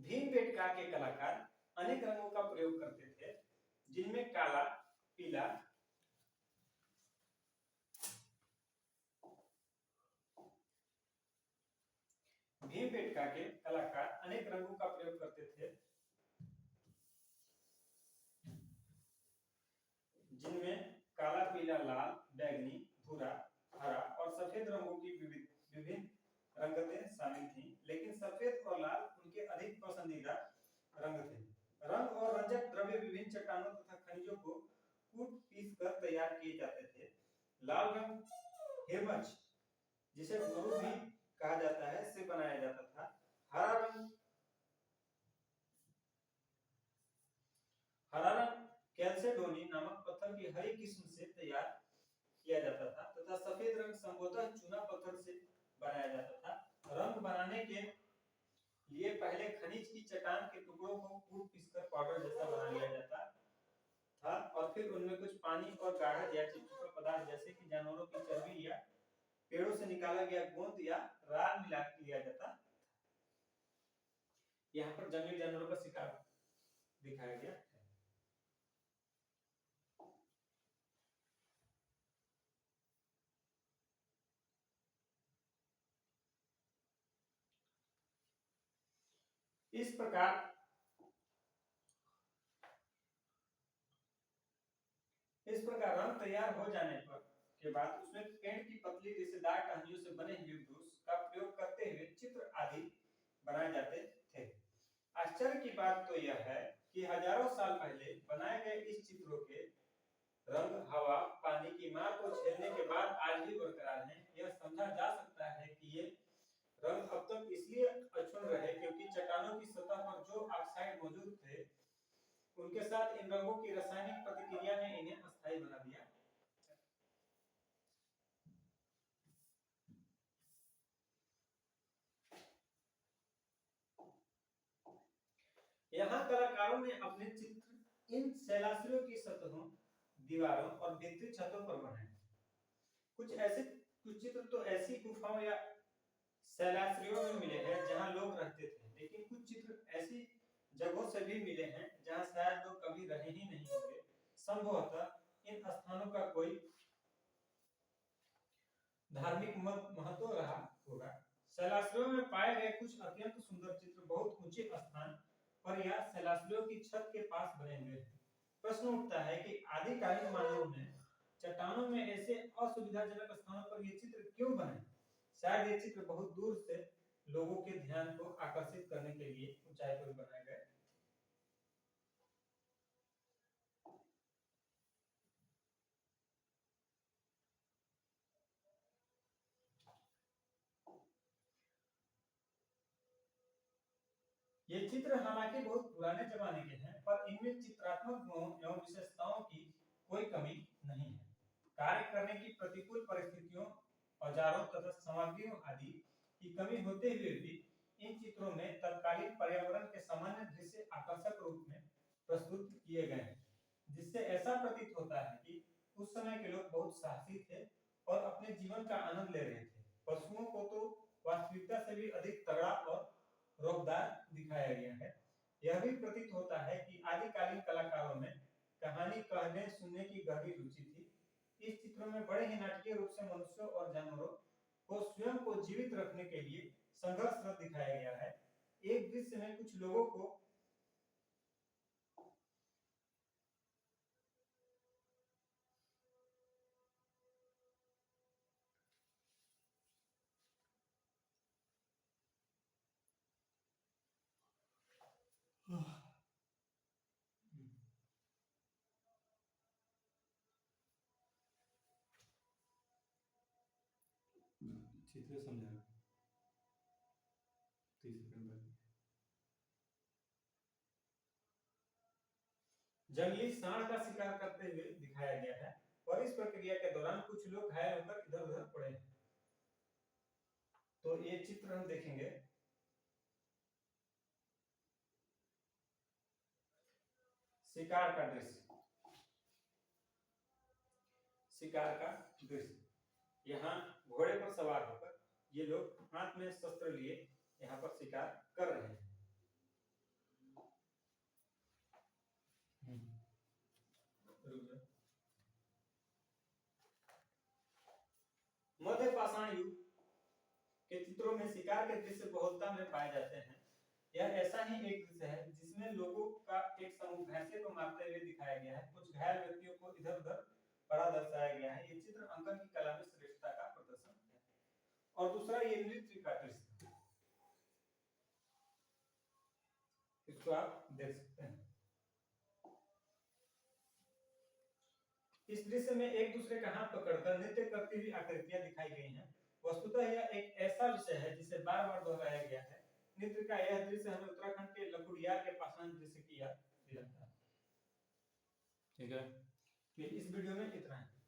भीमबेटका के कलाकार अनेक रंगों का प्रयोग करते थे, जिनमें काला, पीला, भीमबेटका के कलाकार अनेक रंगों का प्रयोग करते थे, जिनमें काला, पीला, लाल, बैंगनी, भूरा, हरा और सफेद रंगों की विभिन्न रंगतें शामिल थीं, लेकिन सफेद और लाल उनके अधिक पसंदीदा रंग थे। रंग और रंजक द्रव्य विभिन्न चट्टानों तथा खनिजों को कूट पीस कर तैयार किए जाते थे। लाल रंग हेमज, जिसे गुरु भी कहा जाता है, से बनाया जाता था। हरा रंग कैल्सेडोनी नामक पत्थर की हरी किस्म से तैयार किया जाता था तथा सफेद रंग संभवतः चूना पत्थर से बनाया जाता था। रंग बनाने के लिए पहले खनिज की चट्टान के टुकड़ों को कूट पीसकर पाउडर जैसा बना लिया जाता था और फिर उनमें कुछ पानी और गाढ़ा या चिपचिपा पदार्थ जैसे कि जानवरों की चर्बी या पेड़ों से निकाला गया गोंद या राल मिला लिया जाता। यहाँ पर जंगली जानवरों का शिकार दिखाया गया है। इस प्रकार रंग तैयार हो जाने पर के बाद उसमें पेंट की पतली रेशेदार टहनियों से बने हुए ब्रश का प्रयोग करते हुए चित्र आदि बनाए जाते थे। आश्चर्य की बात तो यह है कि हजारों साल पहले बनाए गए इस चित्रों के रंग हवा पानी की मार को झेलने के बाद आज भी बरकरार हैं। यह समझा जा सकता है कि ये रंग अब तक इसलिए अक्षुण्ण रहे क्योंकि चट्टानों की सतह पर जो ऑक्साइड मौजूद थे, उनके साथ इन रंगों की रासायनिक प्रतिक्रिया ने इन्हें अस्थायी बना दिया। यहाँ कलाकारों ने अपने चित्र इन शैलाश्रियों की सतहों, दीवारों और भित्ति छतों पर बनाए। कुछ चित्र तो ऐसी गुफाओं या शैलाश्रियों में मिले हैं जहां लोग रहते थे, लेकिन कुछ चित्र ऐसी जगहों से भी मिले हैं जहां शायद लोग कभी रहे ही नहीं होंगे। संभवतः इन स्थानों का कोई धार्मिक महत्व रहा होगा। शैलाश्रियों में पाए गए कुछ अत्यंत सुंदर चित्र बहुत ऊंचे स्थान पर या शैलाश्रियों की छत के पास बने हुए हैं। प्रश्न उठता है कि आदिकालीन मानवों ने चट्टानों में ऐसे असुविधाजनक स्थानों पर ये चित्र क्यों बनाए? शायद ये चित्र बहुत दूर से लोगों के ध्यान को आकर्षित करने के लिए ऊंचाई पर बनाए गए। ये चित्र हालांकि बहुत पुराने जमाने के हैं, पर इनमें चित्रात्मक गुणों एवं विशेषताओं की कोई कमी नहीं है। कार्य करने की प्रतिकूल परिस्थितियों, औजारों तथा सामग्रियों आदि की कमी होते हुए भी इन चित्रों में तत्कालीन पर्यावरण के सामान्य दृश्य आकर्षक रूप में प्रस्तुत किए गए हैं, जिससे ऐसा प्रतीत होता है कि उस समय के लोग बहुत साहसी थे और अपने जीवन का आनंद ले रहे थे। पशुओं को तो वास्तविकता से भी अधिक तगड़ा और रौबदार दिखाया गया है। यह भी प्रतीत होता है कि आदिकालीन कलाकारों में कहानी कहने सुनने की गहरी रुचि थी। इस चित्रों में बड़े ही नाटकीय रूप से मनुष्यों और जानवरों को स्वयं को जीवित रखने के लिए संघर्षरत दिखाया गया है। एक दृश्य में कुछ लोगों को चित्र समझा 30 सेकंड बाद जंगली सांड का शिकार करते हुए दिखाया गया है और इस प्रक्रिया के दौरान कुछ लोग घायल होकर इधर-उधर पड़े हैं। तो ये चित्र हम देखेंगे। शिकार का दृश्य, शिकार का दृश्य। यहाँ घोड़े पर सवार होकर ये लोग हाथ में शस्त्र लिए यहाँ पर शिकार कर रहे हैं। पाषाण युग के चित्रों में शिकार के दृश्य बहुलता में पाए जाते हैं। यह ऐसा ही एक दृश्य है जिसमें लोगों का एक समूह भैंसे को मारते हुए दिखाया गया है। कुछ घायल व्यक्तियों को इधर-उधर पड़ा दर्शाया गया है। ये चित्र अंकन की कला में श्रेष्ठता का प्रदर्शन है। और दूसरा ये नृत्य का दृश्य, इसको आप देख सकते हैं। इस दृश्य में एक दूसरे का हाथ पकड़कर नृत्य करती हुई आकृतियां दिखाई गई हैं। वस्तुतः यह एक ऐसा विषय है जिसे बार-बार दोहराया गया है। नृत्य का यह दृश्य हमें उत्तराखंड के लखुड़ियार के पाषाण दृश्य की याद दिलाता है। ठीक है, इस वीडियो में इतना है।